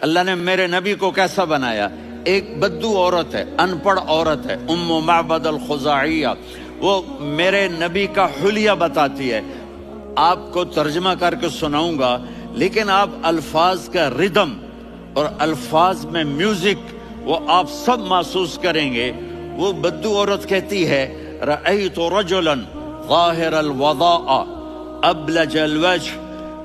اللہ نے میرے نبی کو کیسا بنایا؟ ایک بدو عورت ہے، ان پڑھ عورت ہے، ام معبد الخزاعیہ، وہ میرے نبی کا حلیہ بتاتی ہے. آپ کو ترجمہ کر کے سناؤں گا، لیکن آپ الفاظ کا ردم اور الفاظ میں میوزک وہ آپ سب محسوس کریں گے. وہ بدو عورت کہتی ہے رأیت رجلا ظاہر الوضاء ابلج الوجه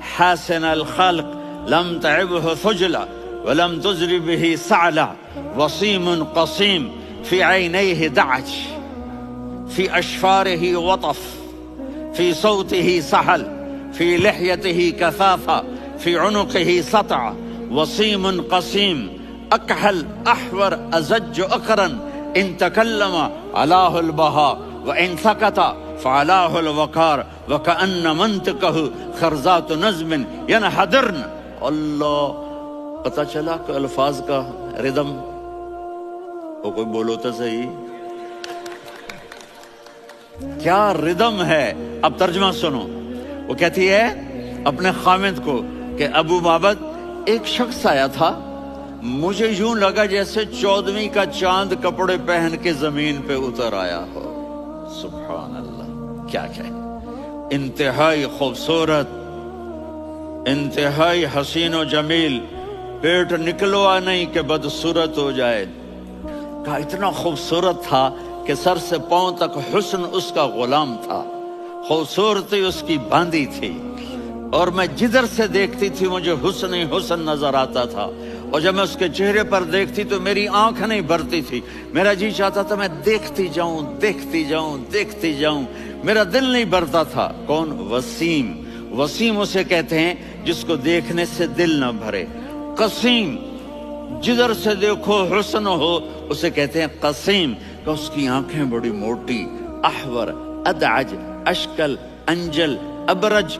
حاسن الخلق لم تعبه ثجلا ولم تزر به سعلا وصیم قصیم في عينيه دعج في أشفاره وطف في صوته سحل في لحيته كثافة في عنقه سطع وصيم قصيم أكحل أحور أزج أقرن إن تكلم علاه البهاء وإن سكت فعلاه الوقار وكأن منطقه خرزات نظم ينحدرن. اللہ، پتہ چلا کہ الفاظ کا ردم. وہ کوئی بولو تو صحیح، کیا ردم ہے. اب ترجمہ سنو. وہ کہتی ہے اپنے خامد کو کہ ابو معبد، ایک شخص آیا تھا، مجھے یوں لگا جیسے 14ویں کا چاند کپڑے پہن کے زمین پہ اتر آیا ہو. سبحان اللہ، کیا کہ انتہائی خوبصورت، انتہائی حسین و جمیل، پیٹ نکلوا نہیں کہ بدصورت ہو جائے. کہا اتنا خوبصورت تھا کہ سر سے پاؤں تک حسن اس کا غلام تھا، خوبصورتی اس کی باندھی تھی، اور میں جدھر سے دیکھتی تھی مجھے حسن ہی حسن نظر آتا تھا. اور جب میں اس کے چہرے پر دیکھتی تو میری آنکھ نہیں بھرتی تھی، میرا جی چاہتا تھا میں دیکھتی جاؤں دیکھتی جاؤں دیکھتی جاؤں، میرا دل نہیں بھرتا تھا. کون؟ وسیم. وسیم اسے کہتے ہیں جس کو دیکھنے سے دل نہ بھرے. قسیم، جدھر سے دیکھو حسن ہو، اسے کہتے ہیں قسیم، کہ اس کی آنکھیں بڑی موٹی. احور، ادعج، اشکل، انجل، ابرج،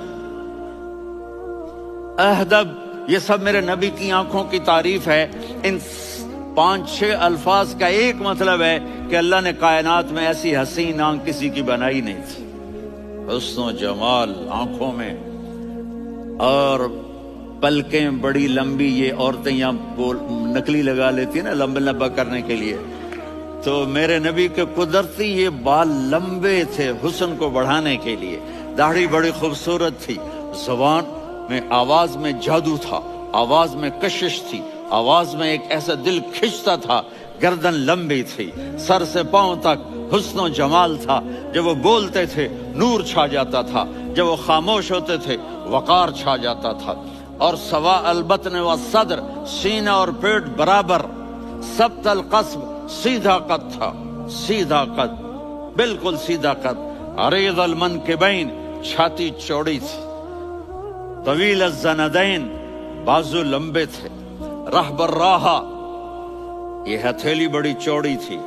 اہدب، یہ سب میرے نبی کی آنکھوں کی تعریف ہے. ان 5-6 الفاظ کا ایک مطلب ہے کہ اللہ نے کائنات میں ایسی حسین آنکھ کسی کی بنائی نہیں تھی. حسن و جمال آنکھوں میں، اور پلکیں بڑی لمبی. یہ عورتیں یہاں نکلی لگا لیتی ہیں نا لمبا لمبا کرنے کے لیے، تو میرے نبی کے قدرتی یہ بال لمبے تھے حسن کو بڑھانے کے لیے. داڑھی بڑی خوبصورت تھی. زبان میں، آواز میں جادو تھا، آواز میں کشش تھی، آواز میں ایک ایسا دل کھنچتا تھا. گردن لمبی تھی، سر سے پاؤں تک حسن و جمال تھا. جب وہ بولتے تھے نور چھا جاتا تھا، جب وہ خاموش ہوتے تھے وقار چھا جاتا تھا. اور سوا البطن و صدر، سینہ اور پیٹ برابر. سبت القصب، سیدھا قد تھا، سیدھا قد، بالکل سیدھا قد. عریض المنکبین، چھاتی چوڑی تھی. طویل الزندین، بازو لمبے تھے. رحب الراحہ، یہ ہتھیلی بڑی چوڑی تھی.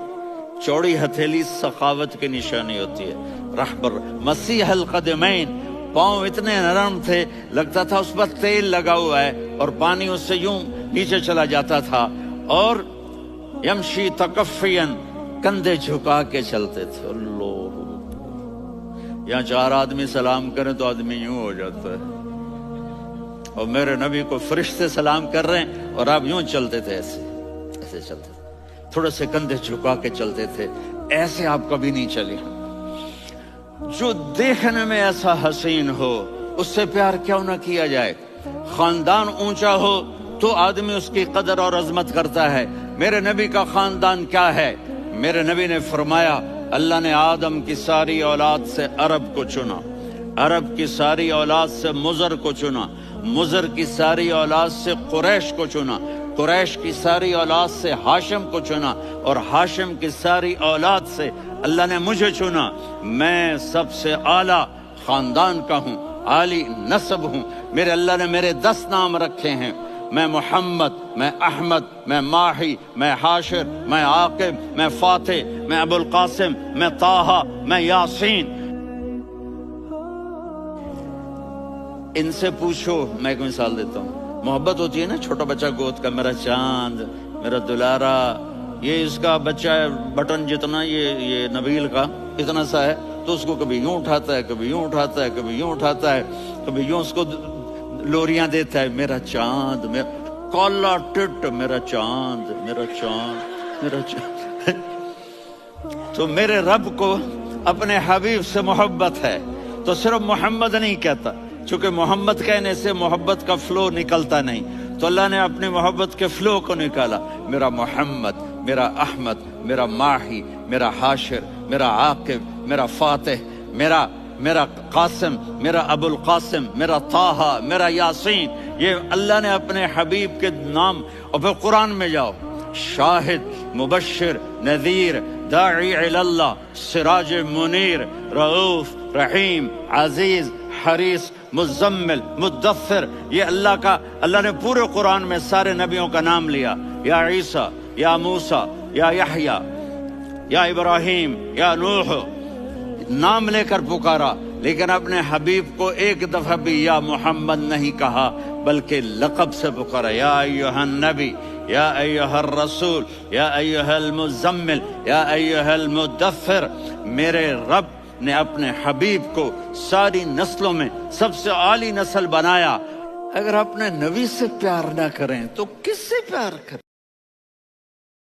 چوڑی ہتھیلی سخاوت کی نشانی ہوتی ہے. رحب مسیح القدمین، پاؤں اتنے نرم تھے لگتا تھا اس پر تیل لگا ہوا ہے اور پانی اس سے یوں نیچے چلا جاتا تھا. اور یمشی تکفین، کندھے جھکا کے چلتے تھے. اللہ، یہاں 4 آدمی سلام کریں تو آدمی یوں ہو جاتا ہے. اور میرے نبی کو فرشتے سلام کر رہے ہیں اور آپ یوں چلتے تھے، ایسے ایسے چلتے تھے، تھوڑے سے کندھے جھکا کے چلتے تھے. ایسے آپ کبھی نہیں چلے. جو دیکھنے میں ایسا حسین ہو اس سے پیار کیوں نہ کیا جائے. خاندان اونچا ہو تو آدمی اس کی قدر اور عظمت کرتا ہے. میرے نبی کا خاندان کیا ہے؟ میرے نبی نے فرمایا اللہ نے آدم کی ساری اولاد سے عرب کو چنا، عرب کی ساری اولاد سے مضر کو چنا، مضر کی ساری اولاد سے قریش کو چنا، قریش کی ساری اولاد سے ہاشم کو چنا، اور ہاشم کی ساری اولاد سے اللہ نے مجھے چنا. میں سب سے اعلیٰ خاندان کا ہوں، عالی نسب ہوں. میرے اللہ نے میرے 10 نام رکھے ہیں. میں محمد، میں احمد، میں ماہی، میں حاشر، میں عاقب، میں فاتح، میں ابو القاسم، میں طٰہٰ، میں یاسین. ان سے پوچھو. میں ایک مثال دیتا ہوں. محبت ہوتی ہے نا، چھوٹا بچہ گود کا، میرا چاند، میرا دلارا، یہ اس کا بچہ ہے بٹن جتنا، یہ نبیل کا اتنا سا ہے، تو اس کو کبھی یوں اٹھاتا ہے، کبھی یوں اٹھاتا ہے، کبھی یوں اٹھاتا ہے، کبھی یوں اس کو لوریاں دیتا ہے. میرا چاند، کالا ٹٹ میرا چاند، میرا چاند، میرا چاند۔ تو میرے رب کو اپنے حبیب سے محبت ہے تو صرف محمد نہیں کہتا، چونکہ محمد کہنے سے محبت کا فلو نکلتا نہیں، تو اللہ نے اپنی محبت کے فلو کو نکالا، میرا محمد، میرا احمد، میرا ماہی، میرا حاشر، میرا عاقب، میرا فاتح، میرا قاسم، میرا ابو القاسم، میرا طٰہٰ، میرا یاسین، یہ اللہ نے اپنے حبیب کے نام۔ اور پھر قرآن میں جاؤ، شاہد، مبشر، نذیر، داعی اللہ، سراج منیر، رؤوف، رحیم، عزیز، حریص، مزمل، مدثر، یہ اللہ نے پورے قرآن میں سارے نبیوں کا نام لیا، یا عیسیٰ، یا موسیٰ، یا یحییٰ، یا ابراہیم، یا نوح، نام لے کر پکارا، لیکن اپنے حبیب کو ایک دفعہ بھی یا محمد نہیں کہا، بلکہ لقب سے پکارا، یا ایھا النبی، یا ایھا الرسول، یا ایھا المزمل، یا ایھا المدثر۔ میرے رب نے اپنے حبیب کو ساری نسلوں میں سب سے اعلی نسل بنایا۔ اگر اپنے نبی سے پیار نہ کریں تو کس سے پیار کریں؟